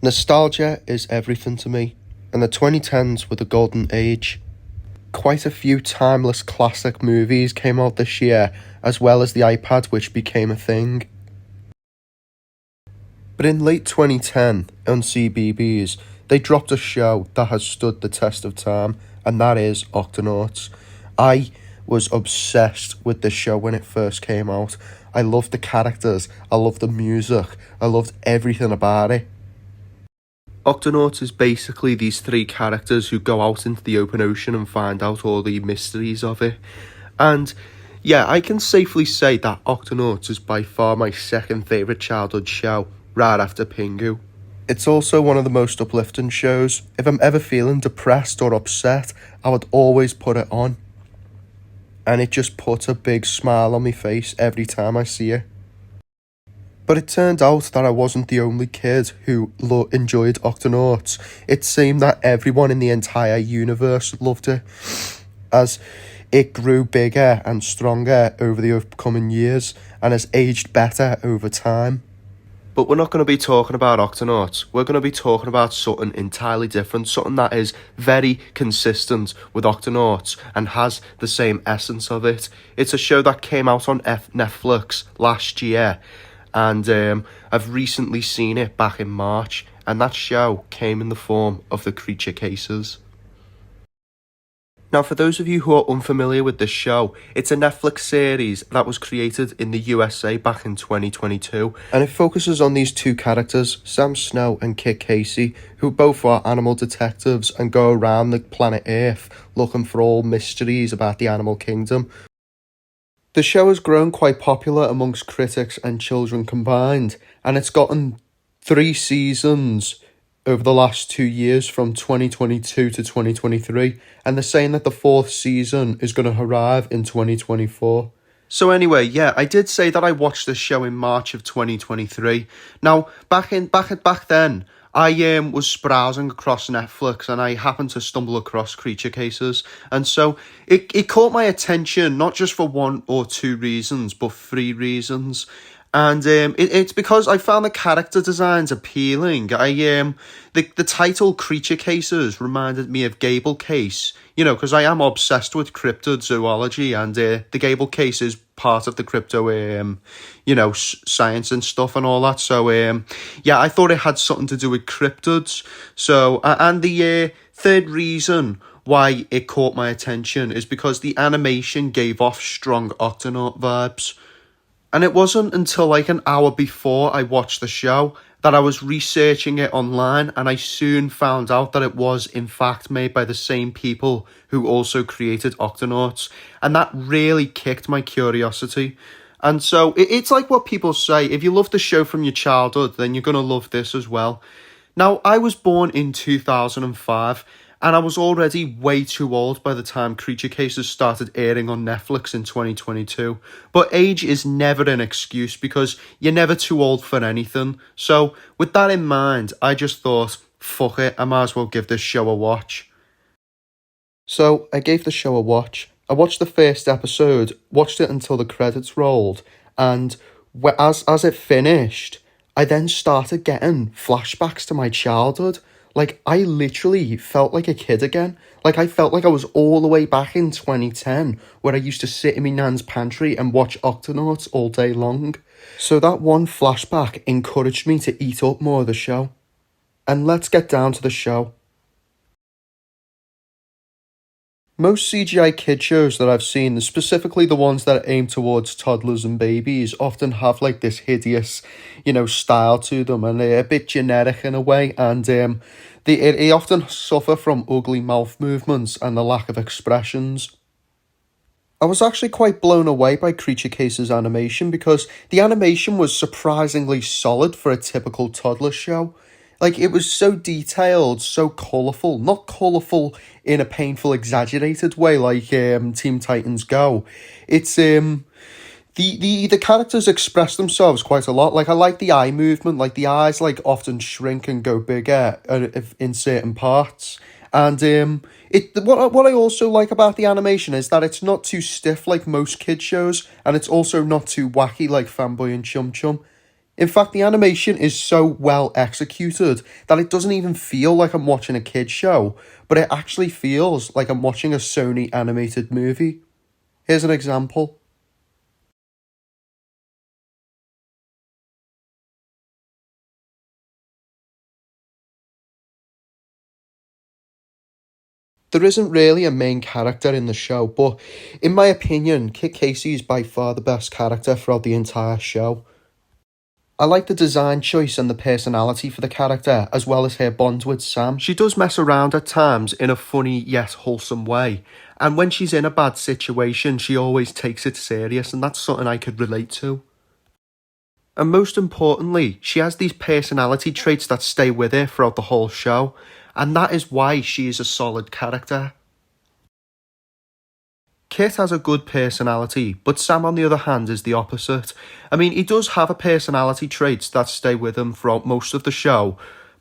Nostalgia is everything to me, and the 2010s were the golden age. Quite a few timeless classic movies came out this year, as well as the iPad, which became a thing. But in late 2010, on CBeebies, they dropped a show that has stood the test of time, and that is Octonauts. I was obsessed with this show when it first came out. I loved the characters, I loved the music, I loved everything about it. Octonauts is basically these three characters who go out into the open ocean and find out all the mysteries of it. And yeah, I can safely say that Octonauts is by far my second favourite childhood show, right after Pingu. It's also one of the most uplifting shows. If I'm ever feeling depressed or upset, I would always put it on. And it just puts a big smile on my face every time I see it. But it turned out that I wasn't the only kid who enjoyed Octonauts. It seemed that everyone in the entire universe loved it, as it grew bigger and stronger over the upcoming years and has aged better over time. But we're not going to be talking about Octonauts. We're going to be talking about something entirely different, something that is very consistent with Octonauts and has the same essence of it. It's a show that came out on Netflix last year, and I've recently seen it back in March, and that show came in the form of the Creature Cases. Now, for those of you who are unfamiliar with this show, it's a Netflix series that was created in the USA back in 2022, and it focuses on these two characters, Sam Snow and Kit Casey, who both are animal detectives and go around the planet Earth looking for all mysteries about the animal kingdom. The show has grown quite popular amongst critics and children combined, and it's gotten 3 seasons over the last 2 years, from 2022 to 2023, and they're saying that the 4th season is going to arrive in 2024. So anyway, yeah, I did say that I watched this show in March of 2023. Now, back then, I was browsing across Netflix and I happened to stumble across Creature Cases, and so it caught my attention, not just for 1 or 2 reasons, but 3 reasons. And it's because I found the character designs appealing. The title Creature Cases reminded me of Gable Case, because I am obsessed with cryptozoology, and the Gable Case is part of the crypto, science and stuff and all that. So, yeah, I thought it had something to do with cryptids. So, and the third reason why it caught my attention is because the animation gave off strong Octonaut vibes. And it wasn't until like an hour before I watched the show that I was researching it online, and I soon found out that it was in fact made by the same people who also created Octonauts, and that really kicked my curiosity. And so it's like what people say, if you love the show from your childhood, then you're going to love this as well. Now, I was born in 2005, and I was already way too old by the time Creature Cases started airing on Netflix in 2022. But age is never an excuse, because you're never too old for anything. So with that in mind, I just thought, fuck it, I might as well give this show a watch. So I gave the show a watch. I watched the first episode, watched it until the credits rolled, and as it finished, I then started getting flashbacks to my childhood. Like, I literally felt like a kid again. Like, I felt like I was all the way back in 2010, where I used to sit in my nan's pantry and watch Octonauts all day long. So that one flashback encouraged me to eat up more of the show. And let's get down to the show. Most CGI kid shows that I've seen, specifically the ones that aim towards toddlers and babies, often have like this hideous, style to them, and they're a bit generic in a way, and they often suffer from ugly mouth movements and the lack of expressions. I was actually quite blown away by Creature Cases animation, because the animation was surprisingly solid for a typical toddler show. Like, it was so detailed, so colourful. Not colourful in a painful, exaggerated way like Teen Titans Go. It's, the characters express themselves quite a lot. Like, I like the eye movement. Like, the eyes, often shrink and go bigger in certain parts. And what I also like about the animation is that it's not too stiff like most kid shows, and it's also not too wacky like Fanboy and Chum Chum. In fact, the animation is so well executed that it doesn't even feel like I'm watching a kid's show, but it actually feels like I'm watching a Sony animated movie. Here's an example. There isn't really a main character in the show, but in my opinion, Kit Casey is by far the best character throughout the entire show. I like the design choice and the personality for the character, as well as her bond with Sam. She does mess around at times in a funny yet wholesome way, and when she's in a bad situation, she always takes it serious, and that's something I could relate to. And most importantly, she has these personality traits that stay with her throughout the whole show, and that is why she is a solid character. Kit has a good personality, but Sam on the other hand is the opposite. I mean, he does have a personality traits that stay with him throughout most of the show,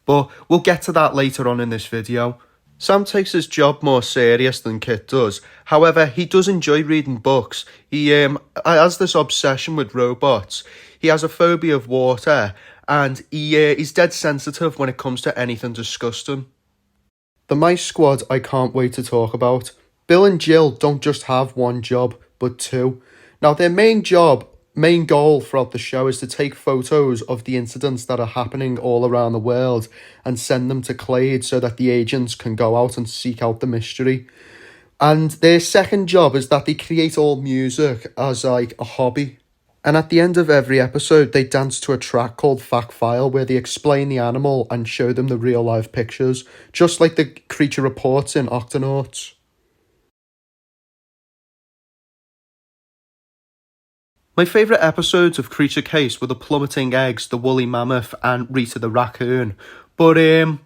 but we'll get to that later on in this video. Sam takes his job more serious than Kit does. However, he does enjoy reading books. He has this obsession with robots. He has a phobia of water, and he's dead sensitive when it comes to anything disgusting. The Mice Squad I can't wait to talk about. Bill and Jill don't just have one job, but two. Now, their main goal throughout the show is to take photos of the incidents that are happening all around the world and send them to Clade so that the agents can go out and seek out the mystery. And their second job is that they create all music as like a hobby. And at the end of every episode, they dance to a track called Fact File, where they explain the animal and show them the real life pictures, just like the creature reports in Octonauts. My favourite episodes of Creature Case were the plummeting eggs, the woolly mammoth, and Rita the raccoon. But there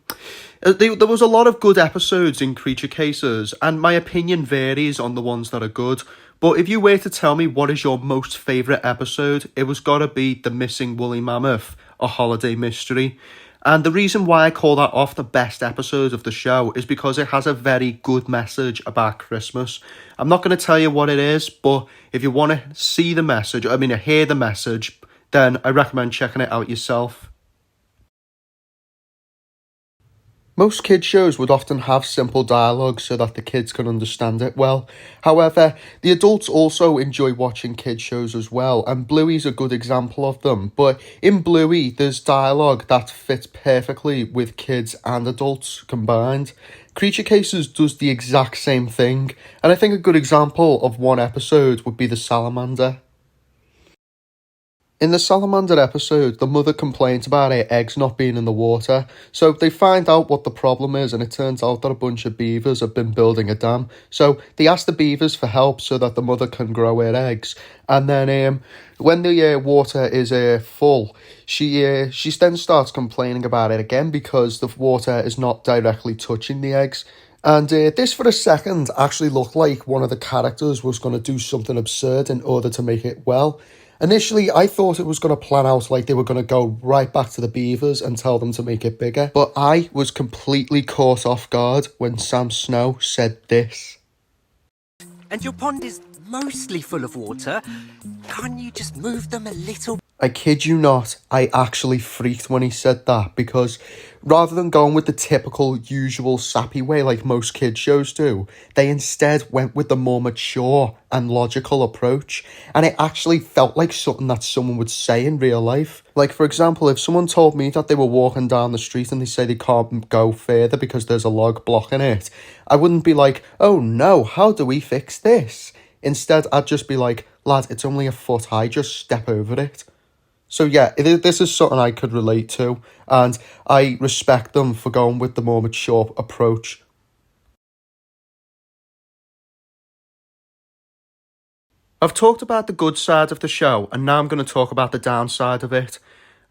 was a lot of good episodes in Creature Cases, and my opinion varies on the ones that are good. But if you were to tell me what is your most favourite episode, it was gotta be The Missing Woolly Mammoth, A Holiday Mystery. And the reason why I call that off the best episode of the show is because it has a very good message about Christmas. I'm not going to tell you what it is, but if you want to see the message, hear the message, then I recommend checking it out yourself. Most kids' shows would often have simple dialogue so that the kids can understand it well. However, the adults also enjoy watching kids' shows as well, and Bluey's a good example of them. But in Bluey, there's dialogue that fits perfectly with kids and adults combined. Creature Cases does the exact same thing, and I think a good example of one episode would be the salamander. In the salamander episode, the mother complains about her eggs not being in the water, so they find out what the problem is, and it turns out that a bunch of beavers have been building a dam. So they ask the beavers for help so that the mother can grow her eggs, and then when the water is full, she then starts complaining about it again because the water is not directly touching the eggs. And this for a second actually looked like one of the characters was going to do something absurd in order to make it well. Initially, I thought it was going to plan out like they were going to go right back to the beavers and tell them to make it bigger. But I was completely caught off guard when Sam Snow said this. And your pond is mostly full of water. Can't you just move them a little? I kid you not, I actually freaked when he said that, because rather than going with the typical, usual sappy way like most kids shows do, they instead went with the more mature and logical approach, and it actually felt like something that someone would say in real life. Like, for example, if someone told me that they were walking down the street and they say they can't go further because there's a log blocking it, I wouldn't be like, oh no, how do we fix this? Instead, I'd just be like, lad, it's only a foot high, just step over it. So yeah, this is something I could relate to, and I respect them for going with the more mature approach. I've talked about the good side of the show, and now I'm going to talk about the downside of it.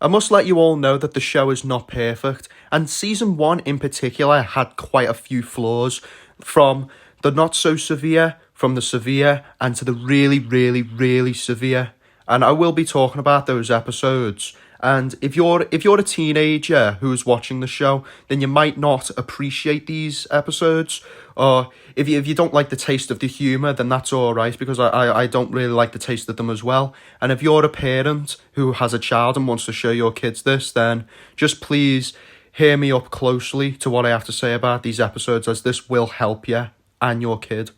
I must let you all know that the show is not perfect, and Season 1 in particular had quite a few flaws, from the not so severe, from the severe, and to the really, really, really severe. And I will be talking about those episodes, And if you're a teenager who's watching the show, then you might not appreciate these episodes. Or if you don't like the taste of the humour, then that's all right, because I don't really like the taste of them as well. And if you're a parent who has a child and wants to show your kids this, then just please hear me up closely to what I have to say about these episodes, as this will help you and your kid.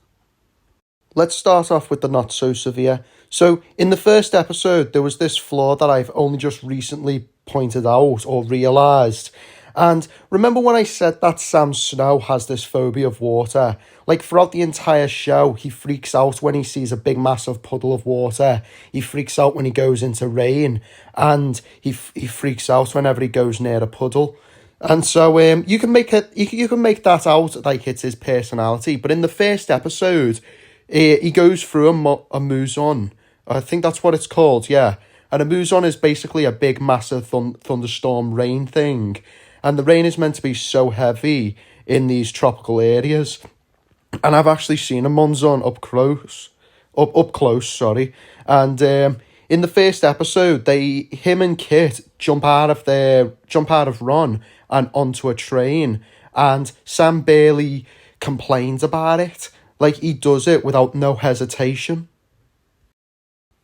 Let's start off with the not so severe. So in the first episode, there was this flaw that I've only just recently pointed out or realised. And remember when I said that Sam Snow has this phobia of water? Like throughout the entire show, he freaks out when he sees a big massive puddle of water. He freaks out when he goes into rain, and he freaks out whenever he goes near a puddle. And so you can make that out like it's his personality. But in the first episode, he goes through a muson. I think that's what it's called, yeah. And a muson is basically a big, massive thunderstorm rain thing. And the rain is meant to be so heavy in these tropical areas. And I've actually seen a monzon up close. And in the first episode, him and Kit jump out of Ron and onto a train. And Sam barely complains about it. Like, he does it without no hesitation.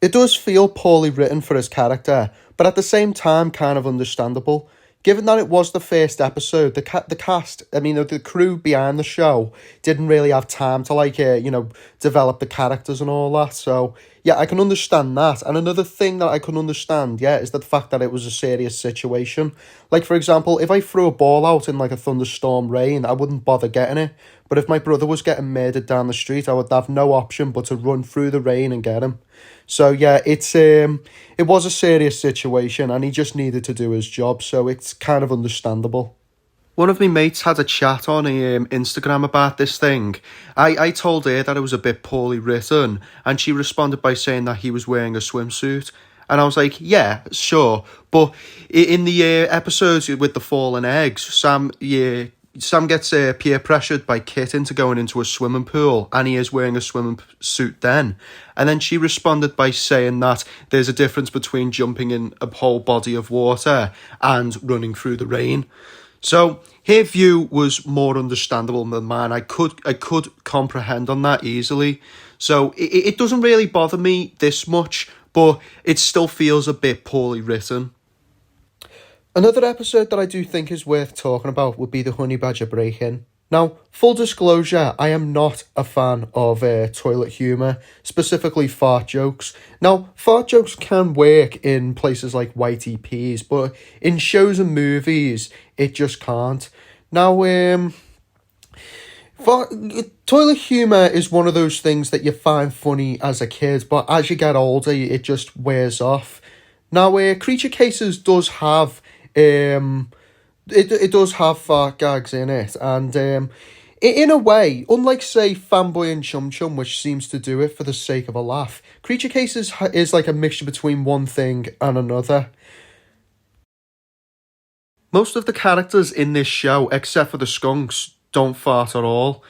It does feel poorly written for his character, but at the same time kind of understandable. Given that it was the first episode, the cast, the crew behind the show didn't really have time to develop the characters and all that. So yeah, I can understand that. And another thing that I can understand, is the fact that it was a serious situation. Like, for example, if I threw a ball out in like a thunderstorm rain, I wouldn't bother getting it. But if my brother was getting murdered down the street, I would have no option but to run through the rain and get him. So yeah, it was a serious situation, and he just needed to do his job, so it's kind of understandable. One of my mates had a chat on Instagram about this thing. I told her that it was a bit poorly written, and she responded by saying that he was wearing a swimsuit. And I was like, yeah, sure. But in the episodes with the fallen eggs, Sam gets peer pressured by Kit into going into a swimming pool, and he is wearing a swimming suit then. And then she responded by saying that there's a difference between jumping in a whole body of water and running through the rain. So her view was more understandable than mine. I could comprehend on that easily. So it doesn't really bother me this much, but it still feels a bit poorly written. Another episode that I do think is worth talking about would be the Honey Badger break-in. Now, full disclosure, I am not a fan of toilet humour, specifically fart jokes. Now, fart jokes can work in places like Whitey Peas, but in shows and movies, it just can't. Now, toilet humour is one of those things that you find funny as a kid, but as you get older, it just wears off. Now, Creature Cases does have it does have fart gags in it, and in a way, unlike say Fanboy and Chum Chum, which seems to do it for the sake of a laugh, Creature Cases is like a mixture between one thing and another. Most of the characters in this show, except for the skunks, don't fart at all.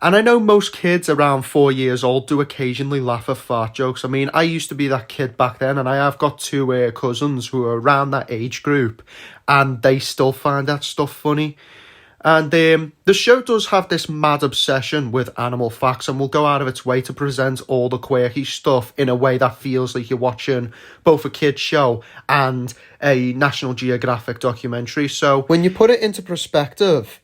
And I know most kids around 4 years old do occasionally laugh at fart jokes. I mean, I used to be that kid back then, and I have got two cousins who are around that age group, and they still find that stuff funny. And the show does have this mad obsession with animal facts, and will go out of its way to present all the quirky stuff in a way that feels like you're watching both a kid's show and a National Geographic documentary. So when you put it into perspective,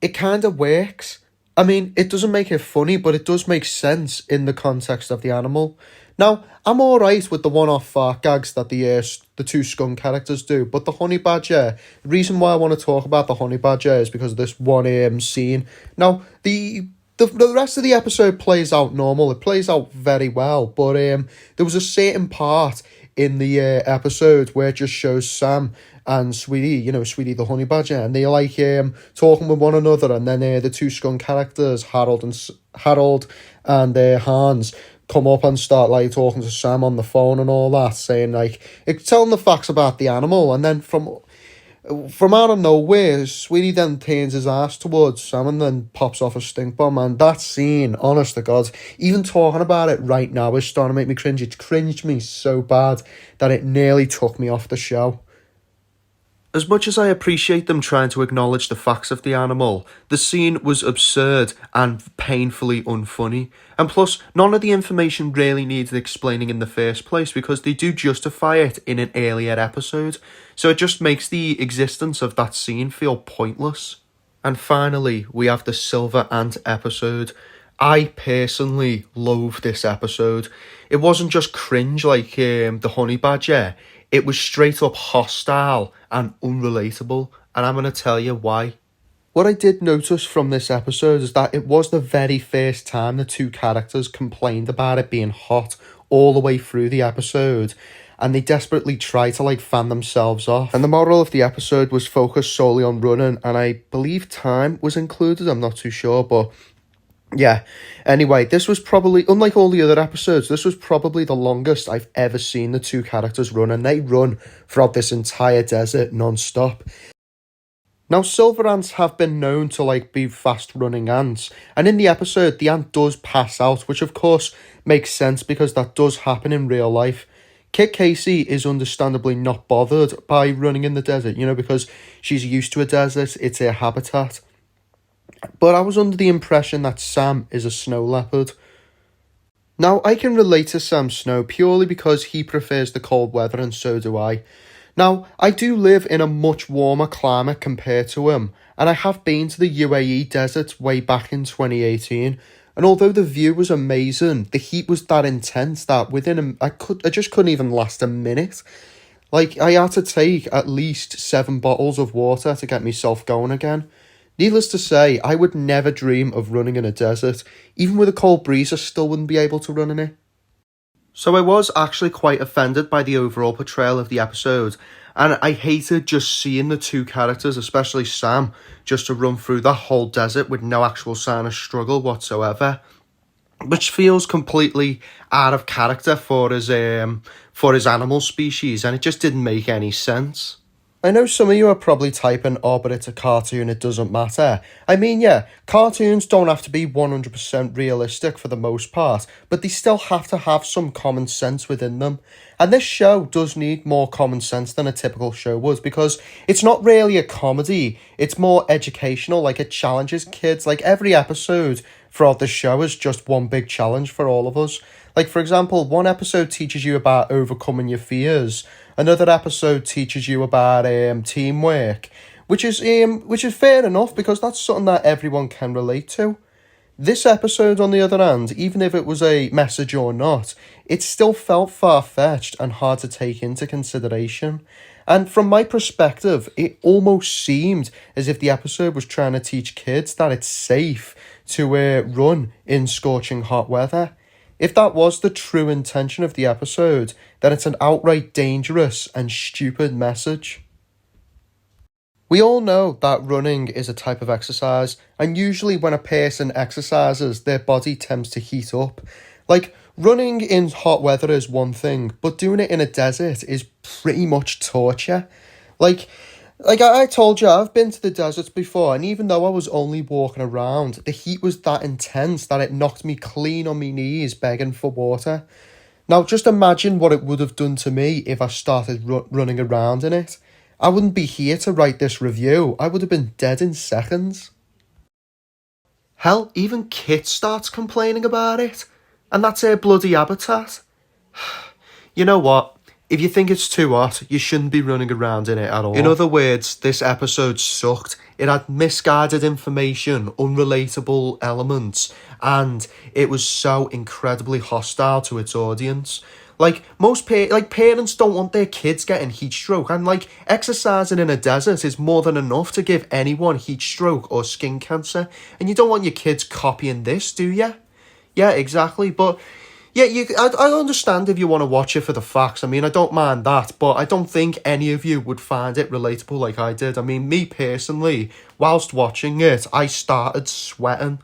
it kind of works. I mean, it doesn't make it funny, but it does make sense in the context of the animal. Now, I'm alright with the one-off fart gags that the two skunk characters do, but the honey badger, the reason why I want to talk about the honey badger is because of this one scene. Now, the rest of the episode plays out normal. It plays out very well, but there was a certain part in the episode where it just shows Sam and Sweetie the honey badger, and they're like talking with one another, and then the two skunk characters, Harold and Hans, come up and start like talking to Sam on the phone and all that, saying like, telling the facts about the animal, and then from out of nowhere, Sweetie then turns his ass towards Sam and then pops off a stink bomb. And that scene, honest to God, even talking about it right now is starting to make me cringe. It cringed me so bad that it nearly took me off the show. As much as I appreciate them trying to acknowledge the facts of the animal, the scene was absurd and painfully unfunny. And plus, none of the information really needed explaining in the first place because they do justify it in an earlier episode. So it just makes the existence of that scene feel pointless. And finally, we have the Silver Ant episode. I personally love this episode. It wasn't just cringe like the Honey Badger. It was straight up hostile and unrelatable, and I'm going to tell you why. What I did notice from this episode is that it was the very first time the two characters complained about it being hot all the way through the episode, and they desperately try to fan themselves off. And the moral of the episode was focused solely on running, and I believe time was included, I'm not too sure, but yeah, anyway, this was probably, unlike all the other episodes, this was probably the longest I've ever seen the two characters run, and they run throughout this entire desert non-stop. Now, silver ants have been known to be fast-running ants, and in the episode, the ant does pass out, which of course makes sense because that does happen in real life. Kit Casey is understandably not bothered by running in the desert, because she's used to a desert, it's her habitat. But I was under the impression that Sam is a snow leopard. Now, I can relate to Sam Snow purely because he prefers the cold weather and so do I. Now, I do live in a much warmer climate compared to him, and I have been to the UAE desert way back in 2018, and although the view was amazing, the heat was that intense that I just couldn't even last a minute. I had to take at least 7 bottles of water to get myself going again. Needless to say, I would never dream of running in a desert. Even with a cold breeze, I still wouldn't be able to run in it. So I was actually quite offended by the overall portrayal of the episode, and I hated just seeing the two characters, especially Sam, just to run through the whole desert with no actual sign of struggle whatsoever, which feels completely out of character for his animal species, and it just didn't make any sense. I know some of you are probably typing, oh, but it's a cartoon, it doesn't matter. I mean, yeah, cartoons don't have to be 100% realistic for the most part, but they still have to have some common sense within them. And this show does need more common sense than a typical show would, because it's not really a comedy, it's more educational, it challenges kids. Every episode throughout the show is just one big challenge for all of us. For example, one episode teaches you about overcoming your fears. Another episode teaches you about teamwork, which is fair enough because that's something that everyone can relate to. This episode, on the other hand, even if it was a message or not, it still felt far-fetched and hard to take into consideration. And from my perspective, it almost seemed as if the episode was trying to teach kids that it's safe to run in scorching hot weather. If that was the true intention of the episode, then it's an outright dangerous and stupid message. We all know that running is a type of exercise, and usually when a person exercises, their body tends to heat up. Running in hot weather is one thing, but doing it in a desert is pretty much torture. I told you, I've been to the deserts before, and even though I was only walking around, the heat was that intense that it knocked me clean on my knees begging for water. Now, just imagine what it would have done to me if I started running around in it. I wouldn't be here to write this review. I would have been dead in seconds. Hell, even Kit starts complaining about it, and that's her bloody habitat. You know what? If you think it's too hot, you shouldn't be running around in it at all. In other words, this episode sucked. It had misguided information, unrelatable elements, and it was so incredibly hostile to its audience. Most parents don't want their kids getting heat stroke, and exercising in a desert is more than enough to give anyone heat stroke or skin cancer, and you don't want your kids copying this, do you? Yeah, exactly, but yeah, I understand if you want to watch it for the facts. I mean, I don't mind that, but I don't think any of you would find it relatable like I did. I mean, me personally, whilst watching it, I started sweating,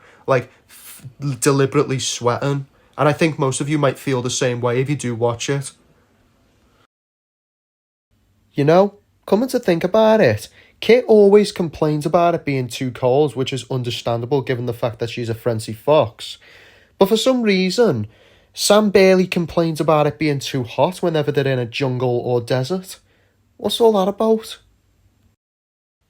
deliberately sweating. And I think most of you might feel the same way if you do watch it. Coming to think about it, Kit always complains about it being too cold, which is understandable given the fact that she's a frenzy fox. But for some reason, Sam barely complains about it being too hot whenever they're in a jungle or desert. What's all that about?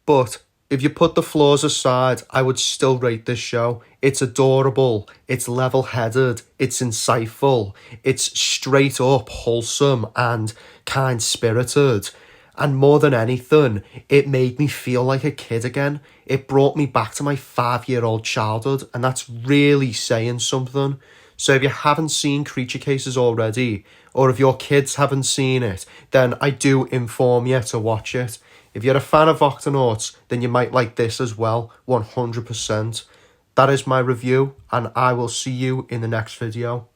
But if you put the flaws aside, I would still rate this show. It's adorable, it's level-headed, it's insightful, it's straight up wholesome and kind-spirited. And more than anything, it made me feel like a kid again. It brought me back to my 5-year-old childhood, and that's really saying something. So if you haven't seen Creature Cases already, or if your kids haven't seen it, then I do inform you to watch it. If you're a fan of Octonauts, then you might like this as well, 100%. That is my review, and I will see you in the next video.